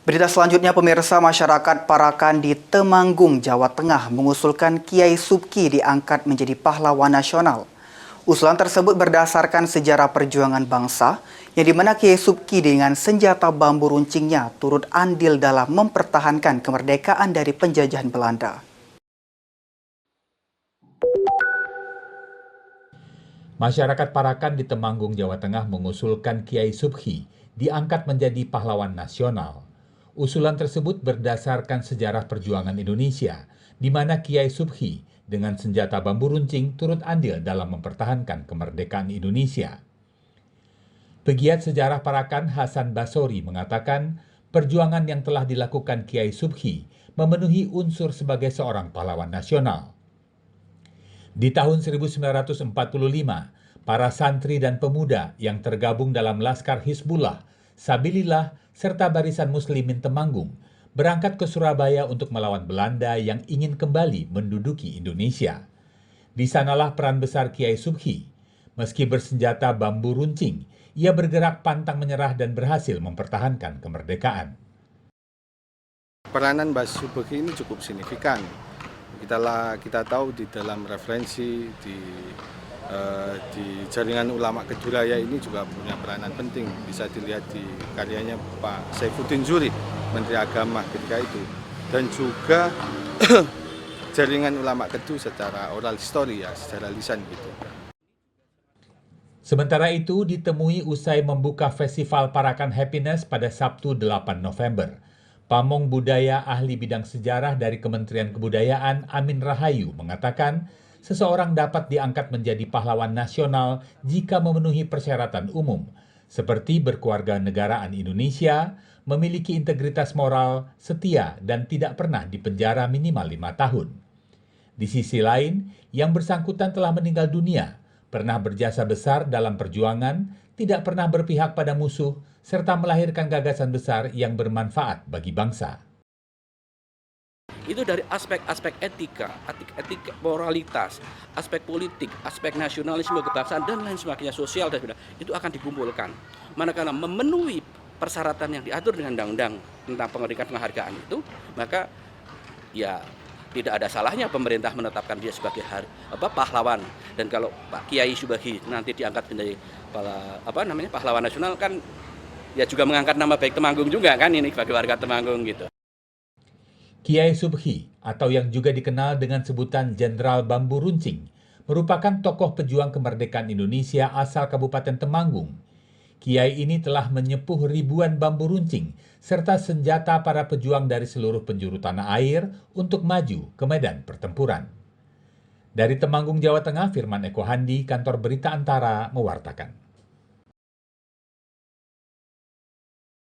Berita selanjutnya, pemirsa, masyarakat Parakan di Temanggung, Jawa Tengah mengusulkan Kiai Subki diangkat menjadi pahlawan nasional. Usulan tersebut berdasarkan sejarah perjuangan bangsa, yang dimana Kiai Subki dengan senjata bambu runcingnya turut andil dalam mempertahankan kemerdekaan dari penjajahan Belanda. Masyarakat Parakan di Temanggung, Jawa Tengah mengusulkan Kiai Subki diangkat menjadi pahlawan nasional. Usulan tersebut berdasarkan sejarah perjuangan Indonesia, di mana Kiai Subki dengan senjata bambu runcing turut andil dalam mempertahankan kemerdekaan Indonesia. Pegiat sejarah Parakan Hasan Basori mengatakan perjuangan yang telah dilakukan Kiai Subki memenuhi unsur sebagai seorang pahlawan nasional. Di tahun 1945, para santri dan pemuda yang tergabung dalam Laskar Hizbullah, Sabilillah, serta Barisan Muslimin Temanggung berangkat ke Surabaya untuk melawan Belanda yang ingin kembali menduduki Indonesia. Di sanalah peran besar Kiai Subki. Meski bersenjata bambu runcing, ia bergerak pantang menyerah dan berhasil mempertahankan kemerdekaan. Peranan Mbah Subki ini cukup signifikan. Kita tahu di dalam referensi di jaringan ulama Keduraya ini juga punya peranan penting. Bisa dilihat di karyanya Pak Saifuddin Zuri, Menteri Agama ketika itu, dan juga jaringan ulama Kedu secara oral history, ya, secara lisan gitu. Sementara itu, ditemui usai membuka Festival Parakan Happiness pada Sabtu 8 November. Pamong Budaya Ahli Bidang Sejarah dari Kementerian Kebudayaan Amin Rahayu mengatakan seseorang dapat diangkat menjadi pahlawan nasional jika memenuhi persyaratan umum, seperti berkeluarga negaraan Indonesia, memiliki integritas moral, setia, dan tidak pernah dipenjara minimal 5 tahun. Di sisi lain, yang bersangkutan telah meninggal dunia, pernah berjasa besar dalam perjuangan, tidak pernah berpihak pada musuh, serta melahirkan gagasan besar yang bermanfaat bagi bangsa. Itu dari aspek-aspek etika, moralitas, aspek politik, aspek nasionalisme kebangsaan, dan lain sebagainya, sosial dan sebagainya, itu akan dikumpulkan. Manakala memenuhi persyaratan yang diatur dengan undang-undang tentang penghargaan itu, maka ya tidak ada salahnya pemerintah menetapkan dia sebagai pahlawan. Dan kalau Pak Kiai Subki nanti diangkat menjadi pahlawan nasional, kan ya juga mengangkat nama baik Temanggung juga kan, ini bagi warga Temanggung gitu. Kiai Subki, atau yang juga dikenal dengan sebutan Jenderal Bambu Runcing, merupakan tokoh pejuang kemerdekaan Indonesia asal Kabupaten Temanggung. Kiai ini telah menyepuh ribuan bambu runcing serta senjata para pejuang dari seluruh penjuru tanah air untuk maju ke medan pertempuran. Dari Temanggung, Jawa Tengah, Firman Eko Handi, Kantor Berita Antara, mewartakan.